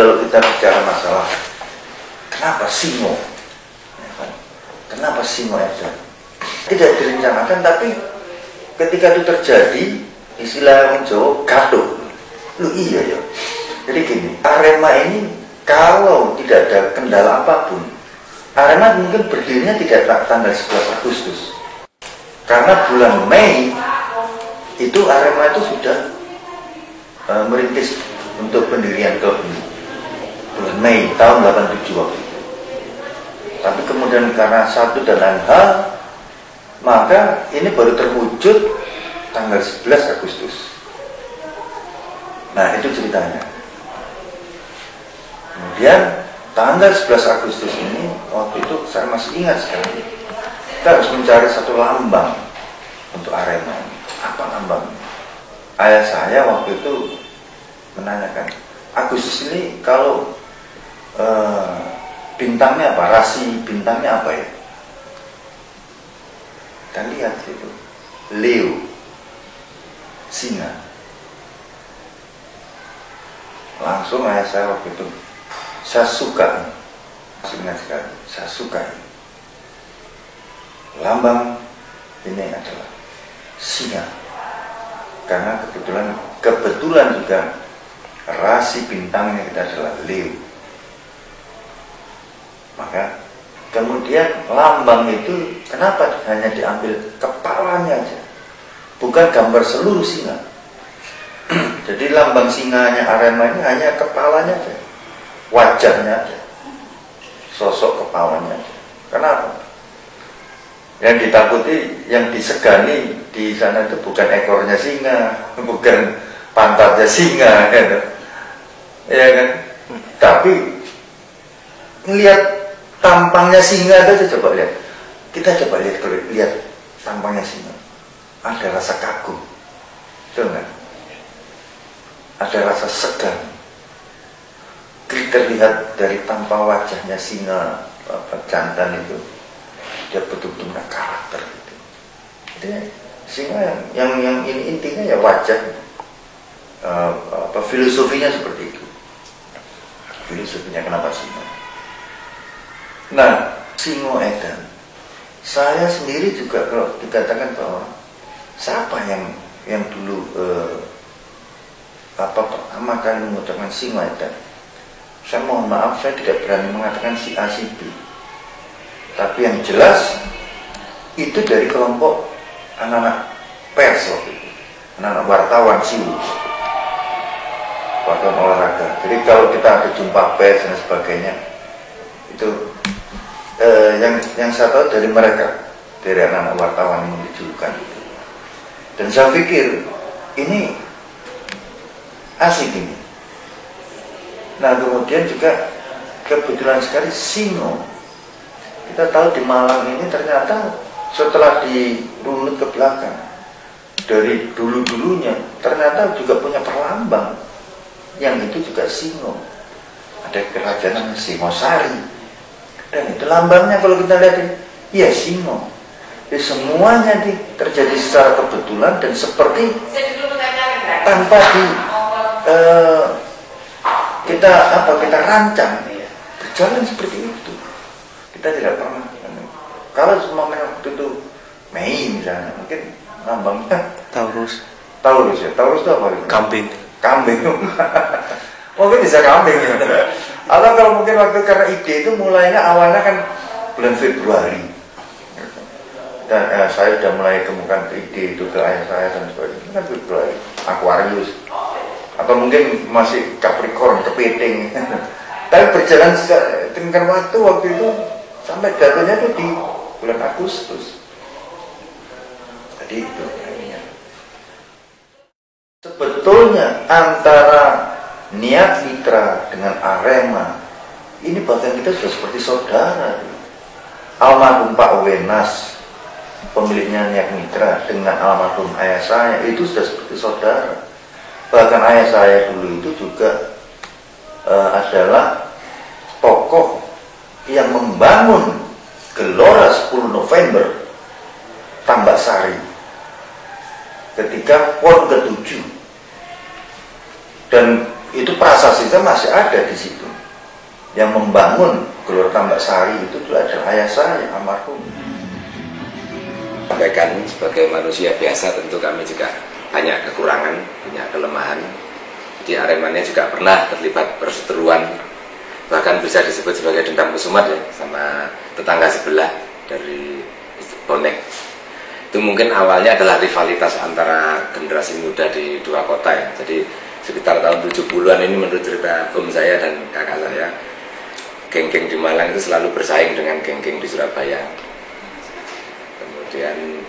Kalau kita bicara masalah kenapa Singo, kenapa Singo aja tidak direncanakan, tapi ketika itu terjadi istilah orang Jawa gaduh. Lu iya ya. Jadi gini, Arema ini kalau tidak ada kendala apapun, Arema mungkin berdirinya tidak tanggal 11 Agustus. Karena bulan Mei itu Arema itu sudah merintis untuk pendirian klub ini. Bulan Mei tahun 87 waktu itu. Tapi kemudian karena satu dan lain hal, maka ini baru terwujud tanggal 11 Agustus. Nah, itu ceritanya. Kemudian tanggal 11 Agustus ini, waktu itu saya masih ingat sekali, kita harus mencari satu lambang untuk Arema. Apa lambang? Ayah saya waktu itu menanyakan, Agustus ini kalau bintangnya apa? Rasi bintangnya apa ya? Kita lihat itu, Leo, Singa. Langsung ayah saya waktu itu, saya suka, ingat sekali, saya suka lambang ini adalah singa, karena kebetulan juga rasi bintangnya kita adalah Leo. Maka kemudian lambang itu kenapa hanya diambil kepalanya aja, bukan gambar seluruh singa. Jadi lambang singanya Arema ini hanya kepalanya aja, wajahnya aja, sosok kepalanya aja. Kenapa? Yang ditakuti, yang disegani di sana itu bukan ekornya singa, bukan pantatnya singa, ya kan? Tapi lihat tampangnya singa itu, coba lihat. Kita coba lihat tampangnya singa. Ada rasa kagum, betul nggak? Ada rasa segan. Kita lihat dari tampang wajahnya singa jantan itu, dia betul-betul punya karakter gitu. Jadi singa yang ini intinya ya wajah, filosofinya seperti itu. Filosofinya kenapa singa? Nah, Singo Edan, saya sendiri juga kalau dikatakan bahwa siapa yang dulu pertama kali mengucapkan Singo Edan, saya mohon maaf, saya tidak berani mengatakan si A si B. Tapi yang jelas itu dari kelompok anak-anak pers waktu itu, anak-anak wartawan silu, wartawan olahraga. Jadi kalau kita ada jumpa pers dan sebagainya, itu yang saya tahu dari mereka, dari anak-anak wartawan yang dijulukan. Dan saya pikir ini asik ini. Nah, kemudian juga kebetulan sekali Singo. Kita tahu di Malang ini ternyata setelah dirunut ke belakang, dari dulu-dulunya ternyata juga punya perlambang yang itu juga Singo. Ada kerajaan namanya Singosari, dan itu lambangnya kalau kita lihat ini, ya Singo. Jadi semuanya terjadi secara kebetulan dan seperti tanpa kita rancang, berjalan seperti itu. Kita tidak pernah. Kalau semua waktu itu Mei misalnya, mungkin lambangnya Taurus ya. Taurus itu apa? Kambing. Mungkin bisa kambing ya. Atau kalau mungkin waktu karena ide itu mulainya awalnya kan bulan Februari. Dan saya sudah mulai kemukan ide itu ke ayah saya dan sebagainya. Kan Februari, Aquarius. Atau mungkin masih Capricorn, kepiting. Tapi berjalan dengan waktu itu sampai jatuhnya itu di bulan Agustus. Jadi itu akhirnya. Sebetulnya antara Niat Mitra dengan Arema ini bahkan kita sudah seperti saudara. Almarhum Pak Wenas, pemiliknya Niat Mitra, dengan almarhum ayah saya itu sudah seperti saudara. Bahkan ayah saya dulu itu juga adalah tokoh yang membangun Gelora 10 November Tambak Sari ketika PON ke-7. Dan itu prasasti masih ada di situ. Yang membangun Gelora Tambak Sari itu adalah ayah saya, almarhum. Sampaikan sebagai manusia biasa tentu kami juga banyak kekurangan, punya kelemahan. Di Aremania juga pernah terlibat perseteruan, bahkan bisa disebut sebagai dendam kusumat ya, sama tetangga sebelah dari bonek. Itu mungkin awalnya adalah rivalitas antara generasi muda di dua kota ya. Jadi sekitar tahun 70-an ini menurut cerita om saya dan kakak saya, geng-geng di Malang itu selalu bersaing dengan geng-geng di Surabaya. Kemudian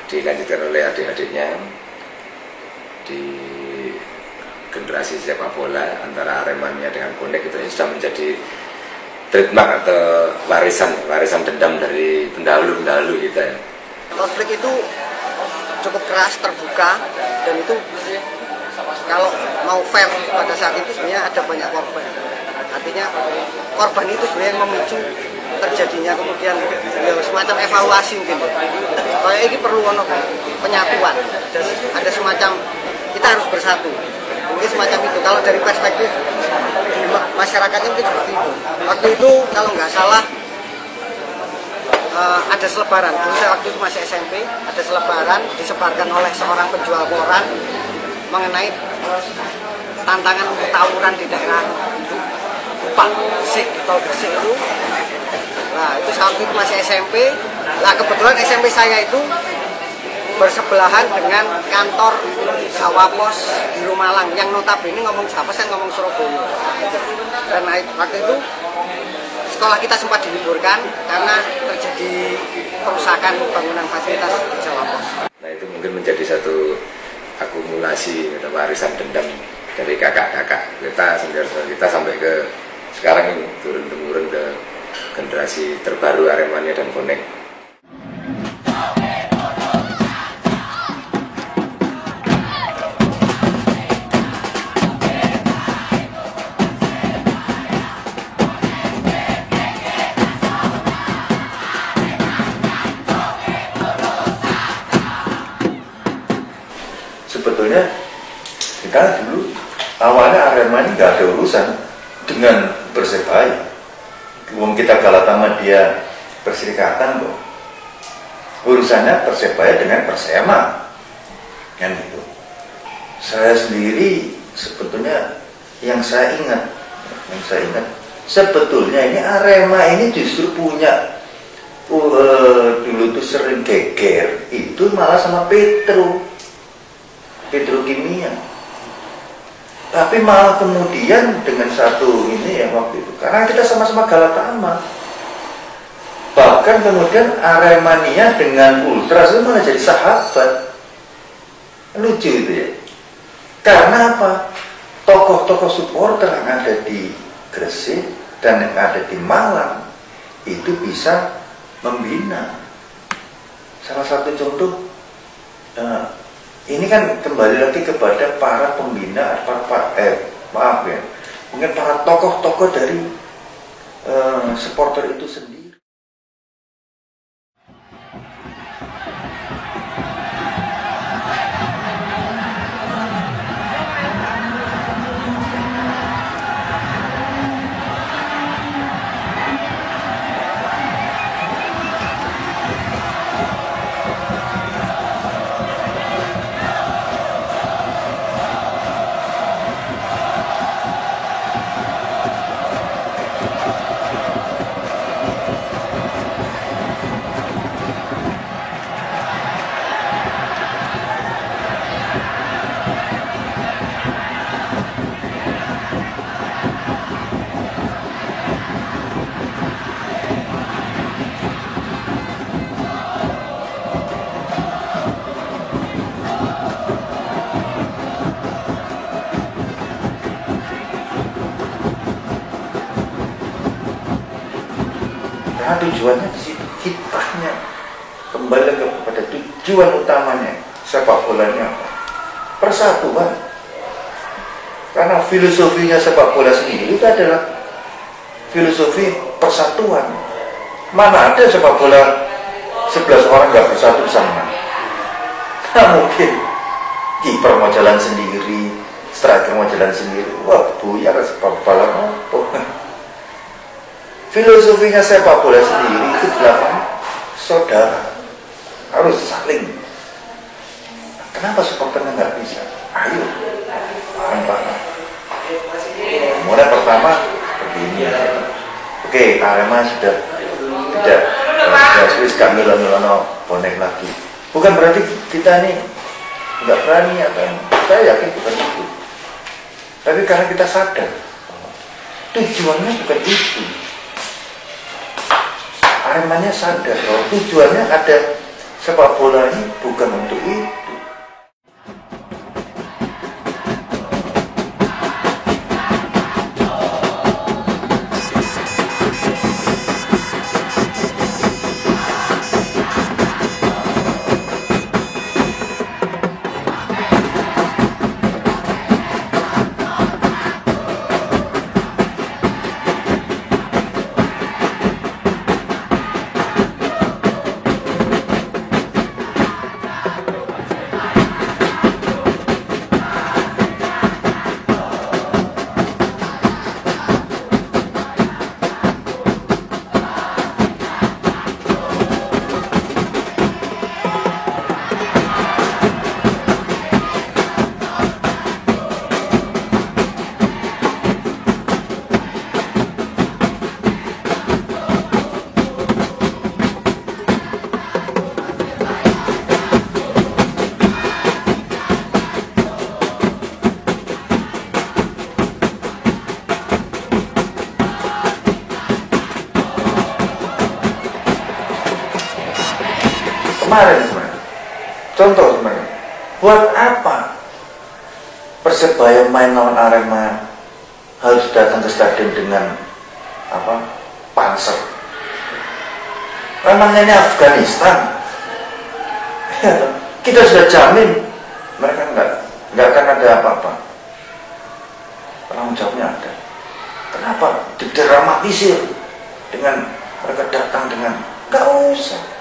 dilanjutkan oleh adik-adiknya di generasi sepak bola antara Aremania dengan bonek itu sudah menjadi trademark atau warisan dendam dari pendahulu kita ya. Konflik itu cukup keras, terbuka, dan itu kalau mau fair pada saat itu sebenarnya ada banyak korban. Artinya korban itu sebenarnya yang memicu terjadinya kemudian ya, semacam evaluasi mungkin. Kayak ini perlu penyatuan, ada semacam kita harus bersatu. Mungkin semacam itu. Kalau dari perspektif masyarakatnya mungkin seperti itu. Waktu itu kalau nggak salah ada selebaran. Dulu saya waktu itu masih SMP, ada selebaran disebarkan oleh seorang penjual koran mengenai tantangan untuk tawuran di daerah Pak Gresik, tol Gresik itu. Nah itu saat itu masih SMP. Nah kebetulan SMP saya itu bersebelahan dengan kantor Jawa Pos di Malang yang notabene ngomong Jawa Pos kan ngomong Surabaya. Dan waktu itu sekolah kita sempat diliburkan karena terjadi kerusakan bangunan fasilitas di Jawa Pos. Nah itu mungkin menjadi satu akumulasi atau warisan dendam dari kakak-kakak kita, saudara-saudara kita sampai ke sekarang ini turun-temurun ke generasi terbaru Aremania dan bonek. Sebetulnya kita dulu awalnya Aremania nggak ada urusan dengan Persebaya. Wong kita Galata Media Perserikatan kok. Urusannya Persebaya dengan Persema, kan gitu. Saya sendiri sebetulnya yang saya ingat sebetulnya ini Arema ini justru punya dulu tuh sering geger itu malah sama Petrokimia. Tapi malah kemudian dengan satu ini ya waktu itu, karena kita sama-sama Galatama. Bahkan kemudian Aremania dengan Ultras itu malah jadi sahabat. Lucu itu ya. Karena apa? Tokoh-tokoh supporter yang ada di Gresik dan yang ada di Malang itu bisa membina. Salah satu contoh ini kan kembali lagi kepada para pembina, mungkin para tokoh-tokoh dari supporter itu sendiri. Karena tujuannya di situ, kitanya kembali kepada tujuan utamanya sepak bolanya apa? Persatuan. Karena filosofinya sepak bola sendiri itu adalah filosofi persatuan. Mana ada sepak bola 11 orang nggak bersatu sama? Nah mungkin kiper mau jalan sendiri, striker mau jalan sendiri, wah buyar sepak bola apa. Filosofinya sepak bola sendiri itu belakang saudara, harus saling. Kenapa supporternya nggak bisa? Ayo, bareng-bareng. Kemudian pertama begini, oke, Arema sudah tidak Swiss gak milan bonek lagi. Bukan berarti kita ini nggak berani atau saya yakin bukan itu. Tapi karena kita sadar tujuannya bukan itu. Aremanya sadar bahwa tujuannya ada sepak bola ini bukan untuk itu. Kemarin sebenarnya, contoh sebenarnya, buat apa Persebaya main lawan Arema harus datang ke stadion dengan panser? Memangnya ini Afghanistan? Ya, kita sudah jamin mereka nggak akan ada apa-apa. Penanggung jawabnya ada. Kenapa didramatisir dengan mereka datang dengan nggak usah?